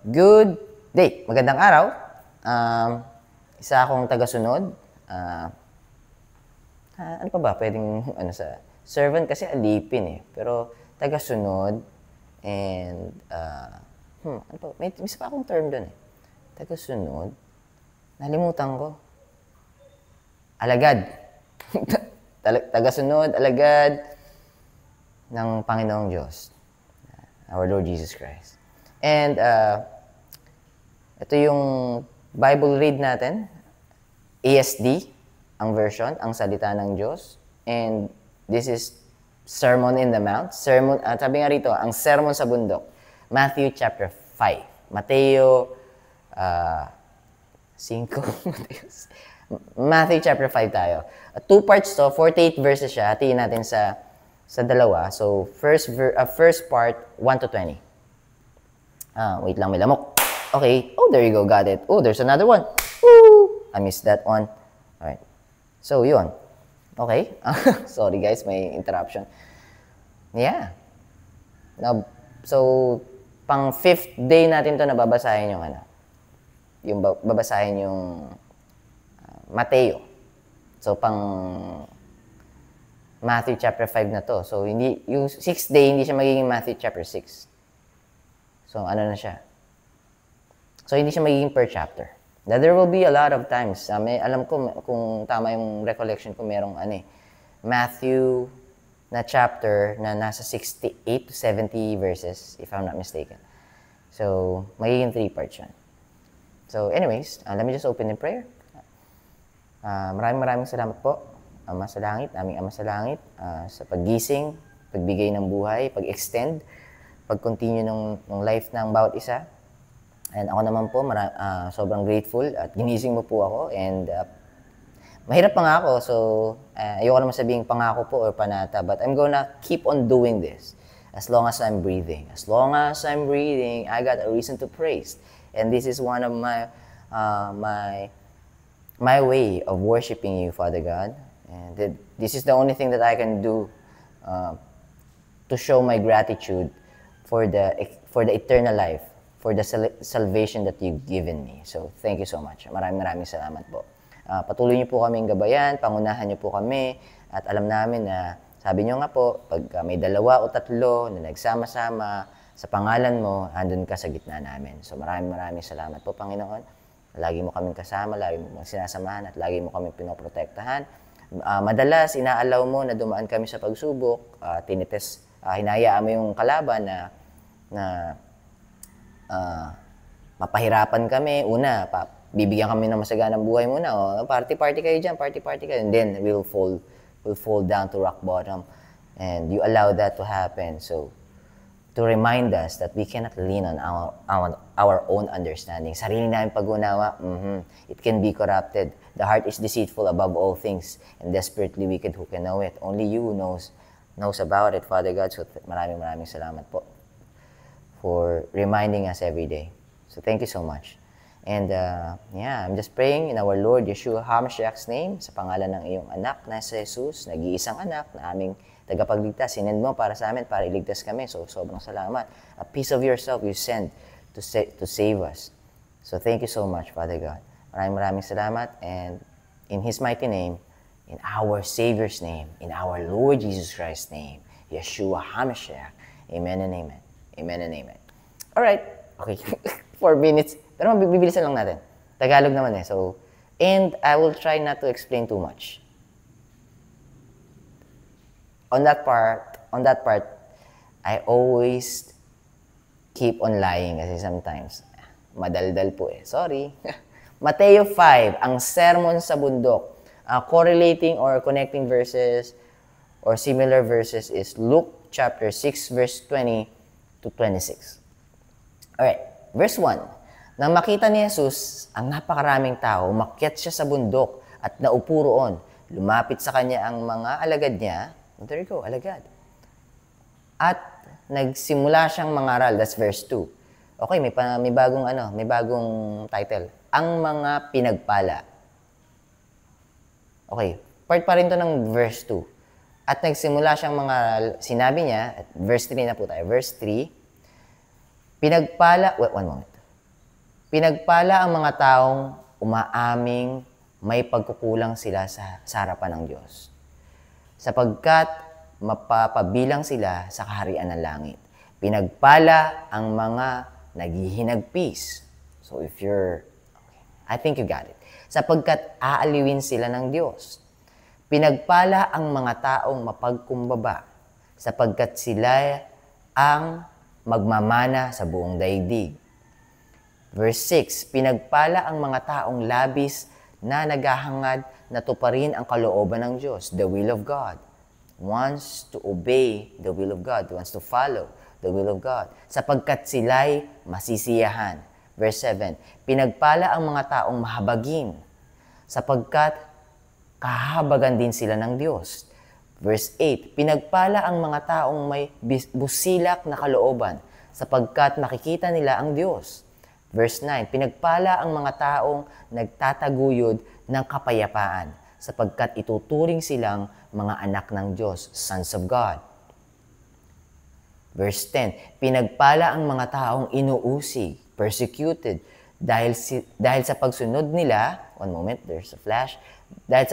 Good day. Magandang araw. Isa akong tagasunod. Ano pa ba? Pwedeng sa servant kasi alipin eh. Pero tagasunod and ano pa? May isa pa akong term doon eh. Tagasunod. Nalimutan ko. Alagad. Tagasunod, alagad ng Panginoong Diyos. Our Lord Jesus Christ. And ito yung Bible read natin. ASD, ang version, ang salita ng Diyos. And this is Sermon in the Mount. Sermon, sabi nga rito, ang sermon sa bundok. Matthew chapter 5. Mateo 5. Matthew chapter 5 tayo. 2 parts to, 48 verses siya. Hatiin natin sa dalawa. So, first part, 1 to 20. Wait lang, may lamok. Okay. Oh, there you go. Got it. Oh, there's another one. Woo! I missed that one. Alright. So, yun. Okay. Sorry guys, may interruption. Yeah. Now, so, pang 5th day natin to na babasahin yung yung babasahin yung Mateo. So, pang Matthew chapter 5 na to. So, yung 6th day, hindi siya magiging Matthew chapter 6. So, ano na siya? So, hindi siya magiging per chapter. Now, there will be a lot of times. Alam ko, kung tama yung recollection ko, merong Matthew na chapter na nasa 68 to 70 verses, if I'm not mistaken. So, magiging 3 parts yan. So, anyways, let me just open in prayer. Maraming salamat po, Ama sa Langit, aming Ama sa Langit, sa paggising, pagbigay ng buhay, pag-extend, pag-continue ng life ng bawat isa. And ako naman po, sobrang grateful at ginising mo po ako. And mahirap pangako, so ayoko naman sabihin pangako po or panata, but I'm gonna keep on doing this as long as I'm breathing. As long as I'm breathing, I got a reason to praise. And this is one of my way of worshiping you, Father God. And this is the only thing that I can do to show my gratitude for the eternal life, for the salvation that you've given me. So, thank you so much. Maraming salamat po. Patuloy niyo po kaming gabayan, pangunahan niyo po kami, at alam namin na, sabi niyo nga po, pag may 2 o 3 na nagsama-sama sa pangalan mo, andun ka sa gitna namin. So, maraming salamat po, Panginoon. Lagi mo kaming kasama, lagi mo sinasamahan, at lagi mo kaming pinoprotektahan. Madalas, inaalaw mo na dumaan kami sa pagsubok, hinayaan mo yung kalaban na mapahirapan kami. Una, bibigyan kami ng masaganang buhay muna. Party kayo dyan, party kayo. And then, we'll fall down to rock bottom. And you allow that to happen. So, to remind us that we cannot lean on our own understanding. Sarili namin pag-unawa, it can be corrupted. The heart is deceitful above all things and desperately wicked. Who can know it? Only you knows about it, Father God. So, maraming salamat po for reminding us every day. So, thank you so much. And, I'm just praying in our Lord Yeshua HaMashiach's name, sa pangalan ng iyong anak na si Jesus, nag-iisang anak na aming tagapagligtas. Sinend mo para sa amin, para iligtas kami. So, sobrang salamat. A piece of yourself you send to save us. So, thank you so much, Father God. Maraming salamat. And in His mighty name, in our Savior's name, in our Lord Jesus Christ's name, Yeshua HaMashiach, amen and amen. Amen and amen. Alright. Okay. 4 minutes. Pero bibilisan lang natin. Tagalog naman eh. So, and I will try not to explain too much. On that part, I always keep on lying kasi sometimes madaldal po eh. Sorry. Mateo 5, ang sermon sa bundok. Correlating or connecting verses or similar verses is Luke chapter 6 verse 20 to 26. Alright, verse 1. Nang makita ni Jesus ang napakaraming tao, umakyat siya sa bundok at naupo roon. Lumapit sa kanya ang mga alagad niya. There you go, alagad. At nagsimula siyang mangaral. That's verse 2. Okay, may bagong title. Ang mga pinagpala. Okay, part pa rin to ng verse 2. At nagsimula siyang sinabi niya, at verse 3 na po tayo. Verse 3, pinagpala, one moment. Pinagpala ang mga taong umaaming may pagkukulang sila sa harapan ng Diyos, sapagkat mapapabilang sila sa kaharian ng langit. Pinagpala ang mga naghihinagpis. So if you're, I think you got it. Sapagkat aaliwin sila ng Diyos. Pinagpala ang mga taong mapagkumbaba, sapagkat sila ang magmamana sa buong daigdig. Verse 6, pinagpala ang mga taong labis na naghahangad na tuparin ang kalooban ng Diyos, the will of God. Wants to obey the will of God, wants to follow the will of God, sapagkat sila'y masisiyahan. Verse 7, pinagpala ang mga taong mahabagin, sapagkat kahabagan din sila ng Diyos. Verse 8, pinagpala ang mga taong may busilak na kalooban, sapagkat makikita nila ang Diyos. Verse 9, pinagpala ang mga taong nagtataguyod ng kapayapaan, sapagkat ituturing silang mga anak ng Diyos, sons of God. Verse 10, pinagpala ang mga taong inuusig, persecuted, dahil sa pagsunod nila, one moment, there's a flash, dahil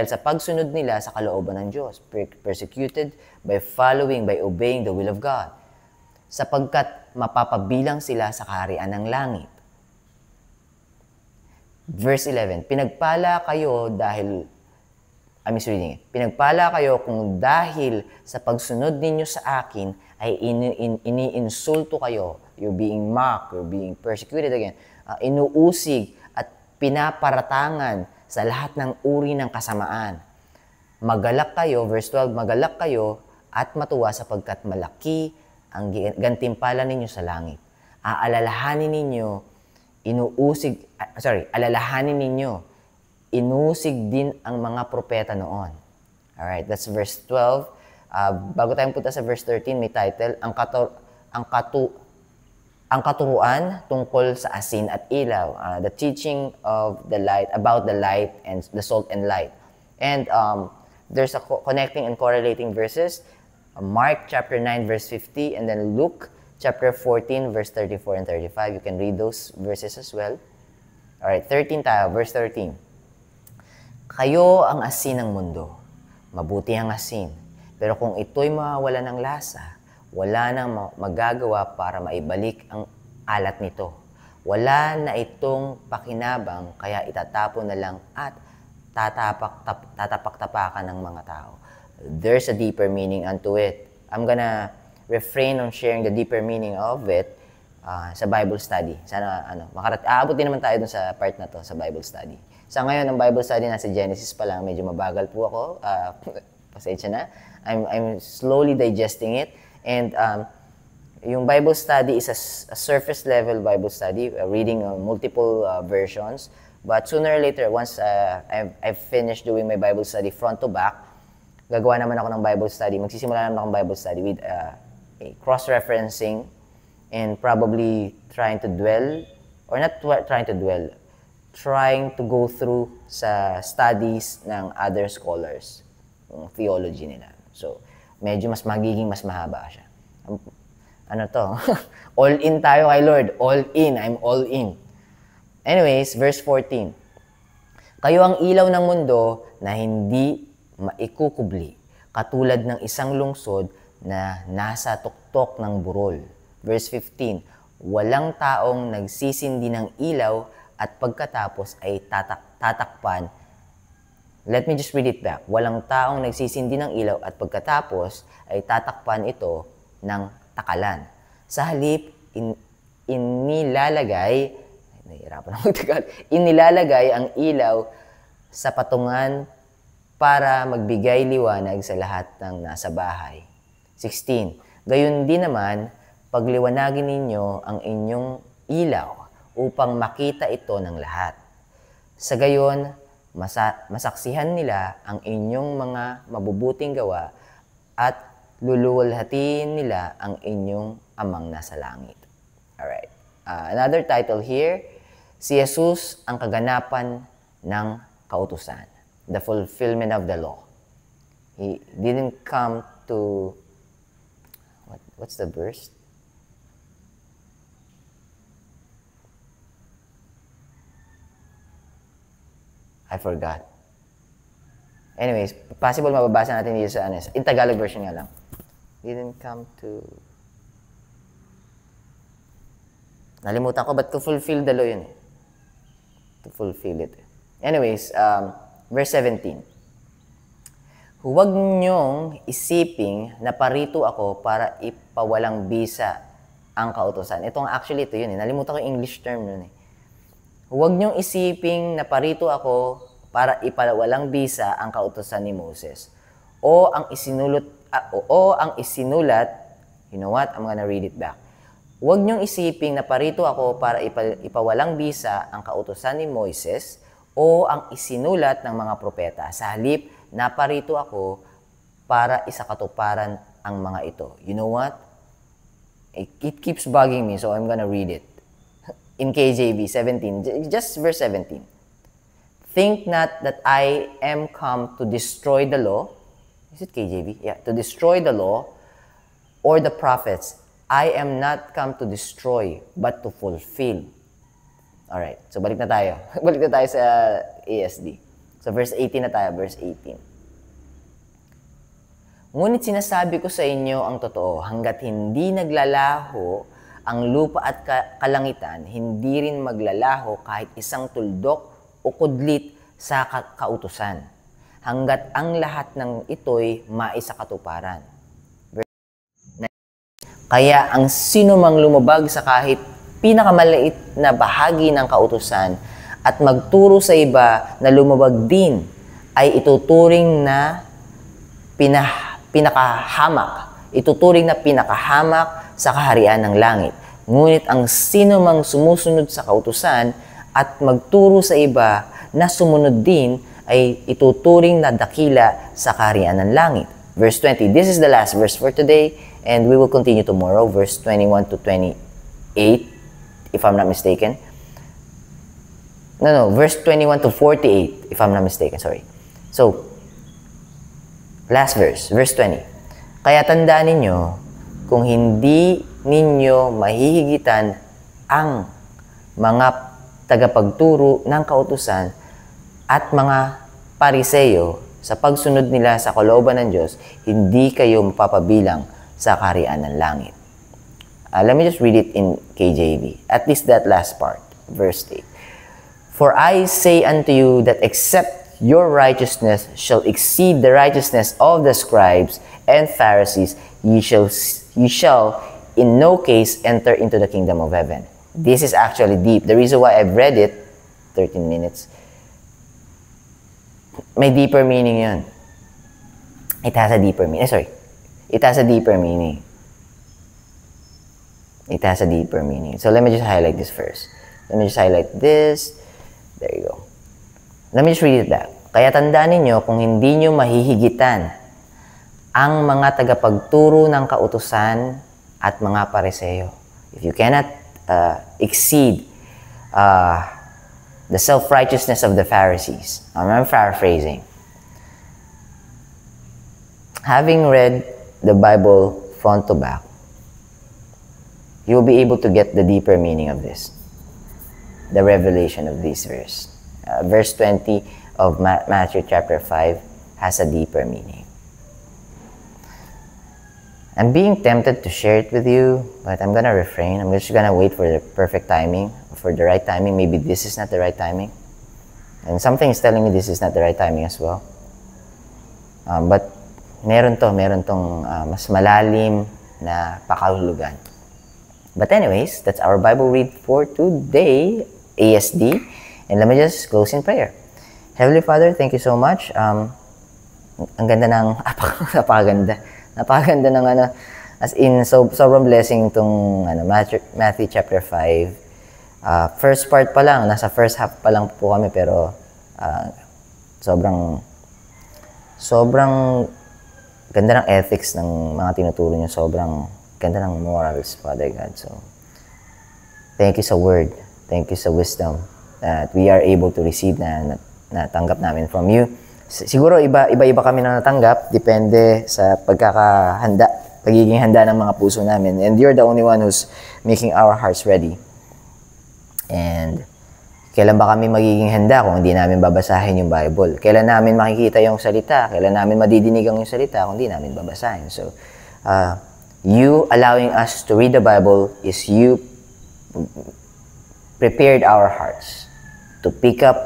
sa pagsunod nila sa kalooban ng Diyos, persecuted by following, by obeying the will of God, sapagkat mapapabilang sila sa kaharian ng langit. Verse 11, pinagpala kayo dahil, I'm misreading it. Pinagpala kayo kung dahil sa pagsunod ninyo sa akin ay iniinsulto kayo. You're being mocked, you're being persecuted again. Inuusig at pinaparatangan sa lahat ng uri ng kasamaan. Magalak kayo, verse 12, magalak kayo at matuwa sapagkat malaki ang gantimpala ninyo sa langit. Alalahanin ninyo, inusig din ang mga propeta noon. Alright, that's verse 12. Bago tayo punta sa verse 13, may title, ang katuruan tungkol sa asin at ilaw, the teaching of the light, about the light and the salt and light. And there's a connecting and correlating verses, Mark chapter 9 verse 50, and then Luke chapter 14 verse 34 and 35. You can read those verses as well. Alright, 13 tayo, verse 13. Kayo ang asin ng mundo, mabuti ang asin, pero kung ito'y mawawala ng lasa, wala nang magagawa para maibalik ang alat nito. Wala na itong pakinabang, kaya itatapon na lang at tatapak-tapakan ng mga tao. There's a deeper meaning unto it. I'm gonna refrain on sharing the deeper meaning of it sa Bible study. Sana aabot din naman tayo dun sa part na to, sa Bible study. Sa ngayon, ang Bible study nasa Genesis pa lang, medyo mabagal po ako. Pasensya na. I'm slowly digesting it. And yung Bible study is a surface level Bible study, reading multiple versions. But sooner or later, once I've finished doing my Bible study front to back, gagawa naman ako ng Bible study. Magsisimula naman ako ng Bible study with a cross-referencing and probably trying to dwell, or not trying to dwell, trying to go through sa studies ng other scholars, yung theology nila. So, medyo mas mahaba siya. Ano to? All in tayo kay Lord. All in. I'm all in. Anyways, verse 14. Kayo ang ilaw ng mundo na hindi maikukubli, katulad ng isang lungsod na nasa tuktok ng burol. Verse 15. Walang taong nagsisindi ng ilaw at pagkatapos ay tatakpan. Let me just read it back. Walang taong nagsisindi ng ilaw at pagkatapos ay tatakpan ito ng takalan. Sa halip, inilalagay ang ilaw sa patungan para magbigay liwanag sa lahat ng nasa bahay. 16. Gayon din naman, pagliwanagin ninyo ang inyong ilaw upang makita ito ng lahat. Sa gayon, masaksihan nila ang inyong mga mabubuting gawa at luluwalhatiin nila ang inyong amang nasa langit. Alright. Another title here, si Jesus ang kaganapan ng kautusan. The fulfillment of the law. He didn't come to, what's the verse? I forgot. Anyways, possible mababasa natin dito sa in Tagalog version nga lang. Didn't come to... Nalimutan ko, but to fulfill the law yun eh. To fulfill it. Anyways, verse 17. Huwag niyong isiping na parito ako para ipawalang bisa ang kautusan. Actually, ito yun eh. Nalimutan ko yung English term yun eh. Huwag niyong isiping na parito ako para ipawalang bisa ang kautusan ni Moses. O ang isinulat, you know what? I'm gonna read it back. Huwag niyong isiping na parito ako para ipawalang bisa ang kautusan ni Moises o ang isinulat ng mga propeta. Sa halip, naparito ako para isakatuparan ang mga ito. You know what? It keeps bugging me, so I'm gonna read it. In KJV 17, just verse 17. Think not that I am come to destroy the law. Is it KJV? Yeah, to destroy the law or the prophets. I am not come to destroy, but to fulfill. Alright, so balik na tayo. Balik na tayo sa ASD. So verse 18 na tayo, verse 18. Ngunit sinasabi ko sa inyo ang totoo, hanggat hindi naglalaho ang lupa at kalangitan, hindi rin maglalaho kahit isang tuldok o kudlit sa kautusan, hanggat ang lahat ng ito'y maisakatuparan. Kaya ang sinumang lumabag sa kahit pinakamaliit na bahagi ng kautusan at magturo sa iba na lumabag din ay ituturing na pinakahamak. Ituturing na pinakahamak sa kaharian ng langit. Ngunit ang sinumang sumusunod sa kautusan at magturo sa iba na sumunod din ay ituturing na dakila sa kaharian ng langit. Verse 20. This is the last verse for today. And we will continue tomorrow, verse 21 to 28, if I'm not mistaken. No, verse 21 to 48, if I'm not mistaken, sorry. So, last verse, verse 20. Kaya tandaan ninyo, kung hindi ninyo mahihigitan ang mga tagapagturo ng kautusan at mga pariseyo sa pagsunod nila sa kalooban ng Diyos, hindi kayo mapapabilang sa kaharian ng langit. Let me just read it in KJV. At least that last part, verse 8. For I say unto you that except your righteousness shall exceed the righteousness of the scribes and Pharisees, ye shall in no case enter into the kingdom of heaven. This is actually deep. The reason why I've read it, 13 minutes, may deeper meaning yun. It has a deeper meaning. It has a deeper meaning. It has a deeper meaning. So let me just highlight this first. Let me just highlight this. There you go. Let me just read it back. Kaya tandaan ninyo kung hindi nyo mahihigitan ang mga tagapagturo ng kautusan at mga pariseyo. If you cannot exceed the self-righteousness of the Pharisees. I'm paraphrasing. Having read the Bible front to back, you'll be able to get the deeper meaning of this, the revelation of this verse. Verse 20 of Matthew chapter 5 has a deeper meaning. I'm being tempted to share it with you, but I'm gonna refrain. I'm just gonna wait for the perfect timing, for the right timing. Maybe this is not the right timing. And something is telling me this is not the right timing as well. But meron tong mas malalim na pakahulugan. But anyways, that's our Bible read for today, ASD. And let me just close in prayer. Heavenly Father, thank you so much. Ang ganda ng, napakaganda ng as in, sobrang blessing itong Matthew chapter 5. First part pa lang, nasa first half pa lang po kami, pero sobrang ganda ng ethics ng mga tinuturo niyo. Sobrang ganda ng morals, Father God. So, thank you sa word. Thank you sa wisdom that we are able to receive na natanggap namin from you. Siguro iba-iba kami na natanggap. Depende sa pagiging handa ng mga puso namin. And you're the only one who's making our hearts ready. And Kailan ba kami magiging handa kung hindi namin babasahin yung Bible? Kailan namin makikita yung salita? Kailan namin madidinig ang yung salita kung hindi namin babasahin? So, you allowing us to read the Bible is you prepared our hearts to pick up,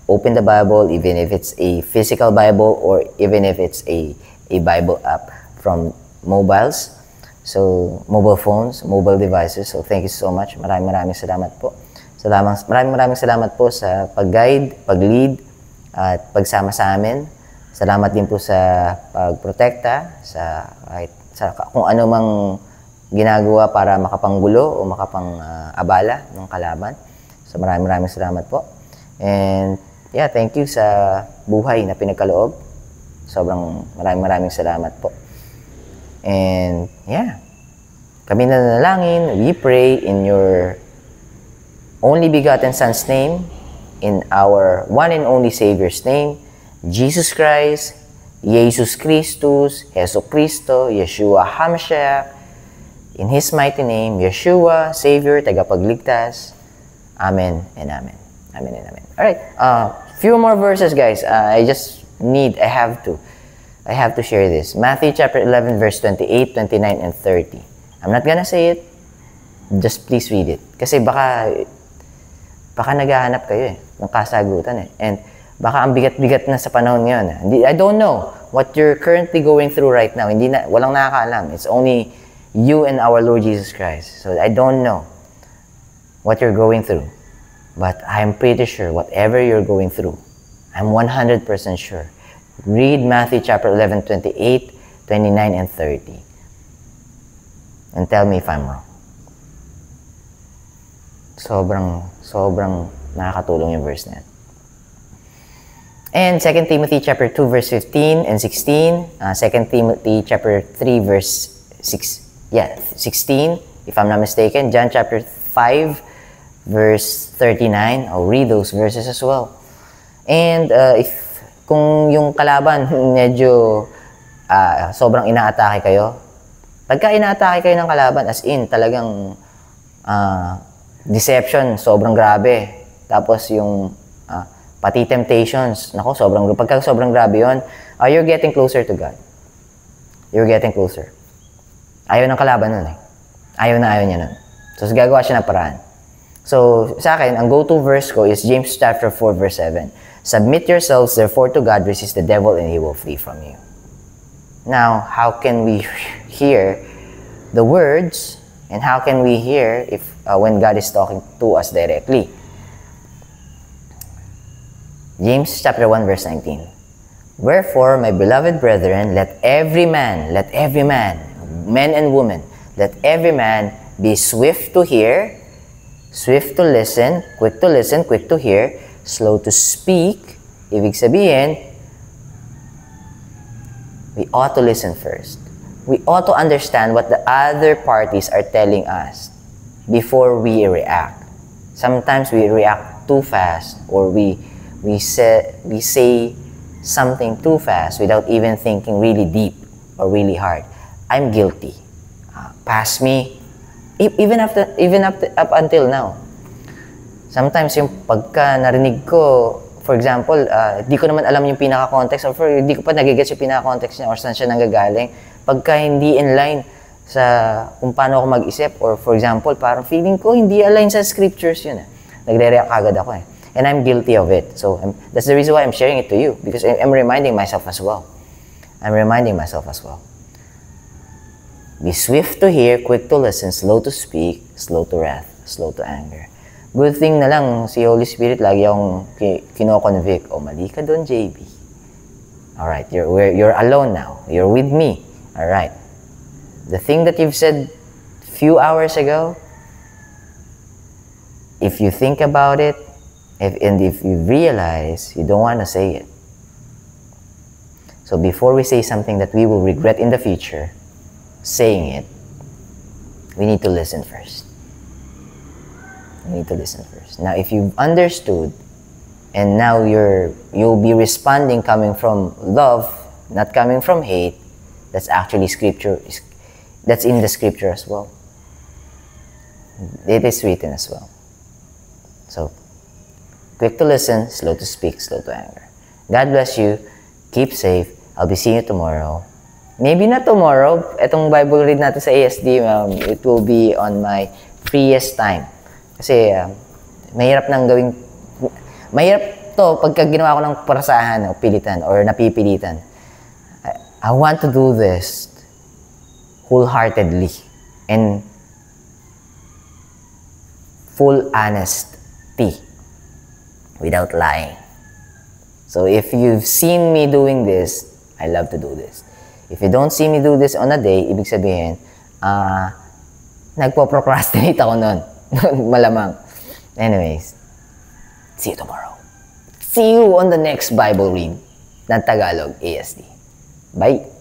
open the Bible, even if it's a physical Bible or even if it's a Bible app from mobiles. So, mobile phones, mobile devices. So, thank you so much. Maraming salamat po. Maraming salamat po sa pag-guide, pag-lead, at pagsama sa amin. Salamat din po sa pagprotekta, sa kung ano mang ginagawa para makapanggulo o makapang-abala ng kalaban. So maraming salamat po. And yeah, thank you sa buhay na pinagkaloob. Sobrang maraming salamat po. And yeah, kami nanalangin, we pray in your only begotten Son's name, in our one and only Savior's name, Jesus Christ, Jesus Christus, Jesu Cristo, Yeshua HaMashiach, in His mighty name, Yeshua, Savior, Tagapagligtas. Amen and Amen. Amen and Amen. Alright, few more verses, guys. I have to share this. Matthew chapter 11, verse 28, 29, and 30. I'm not gonna say it. Just please read it. Kasi baka naghahanap kayo ng kasagutan And baka ang bigat-bigat na sa panahon ngayon. I don't know what you're currently going through right now. Walang nakakaalam. It's only you and our Lord Jesus Christ. So I don't know what you're going through. But I'm pretty sure whatever you're going through, I'm 100% sure. Read Matthew chapter 11, 28, 29, and 30. And tell me if I'm wrong. Sobrang nakakatulong yung verse na yan. And 2 Timothy chapter 2 verse 15 and 16. 2 Timothy chapter 3 verse 16, if I'm not mistaken. John chapter 5 verse 39. I'll read those verses as well. And kung yung kalaban medyo sobrang inaatake kayo, pagka inaatake kayo ng kalaban, as in talagang deception, sobrang grabe. Tapos yung pati temptations, pagka sobrang grabe yun, you're getting closer to God. You're getting closer. Ayaw ng kalaban nun Ayaw niya nun. So, gagawa siya ng paraan. So, sa akin, ang go-to verse ko is James chapter 4 verse 7. Submit yourselves therefore to God, resist the devil, and he will flee from you. Now, how can we hear the words, and how can we hear if when God is talking to us directly? James chapter 1 verse 19. Wherefore, my beloved brethren, let every man, men and women, let every man be swift to hear, swift to listen, quick to hear, slow to speak. Ibig sabihin, we ought to listen first. We ought to understand what the other parties are telling us before we react. Sometimes we react too fast, or we say something too fast without even thinking really deep or really hard. I'm guilty. Past me, even up until now. Sometimes yung pagka narinig ko, for example, di ko naman alam yung pinaka-context, or di ko pa nagigets yung pinaka-context niya or saan siya nanggagaling. Pagka hindi in line sa kung paano ako mag-isip, or for example, parang feeling ko hindi align sa scriptures yun. Nagre-react agad ako And I'm guilty of it. So that's the reason why I'm sharing it to you, because I'm reminding myself as well. Be swift to hear, quick to listen, slow to speak, slow to wrath, slow to anger. Good thing na lang, si Holy Spirit lagi akong kino-convict. Mali ka doon, JB. Alright, you're alone now. You're with me. Alright. The thing that you've said few hours ago, if you think about it, if you realize, you don't want to say it. So before we say something that we will regret in the future, saying it, we need to listen first. Now, if you've understood, and now you'll be responding coming from love, not coming from hate, that's actually scripture. That's in the scripture as well. It is written as well. So, Quick to listen, slow to speak, slow to anger. God bless you. Keep safe. I'll be seeing you tomorrow. Maybe not tomorrow. Itong Bible read natin sa ASD, it will be on my freest time. Kasi mahirap nang gawing... Mahirap to pagka ginawa ko ng parasahan o pilitan or napipilitan. I want to do this wholeheartedly and full honesty without lying. So if you've seen me doing this, I love to do this. If you don't see me do this on a day, ibig sabihin, nagpo-procrastinate ako nun. Malamang. Anyways, see you tomorrow. See you on the next Bible read ng Tagalog ASD. Bye!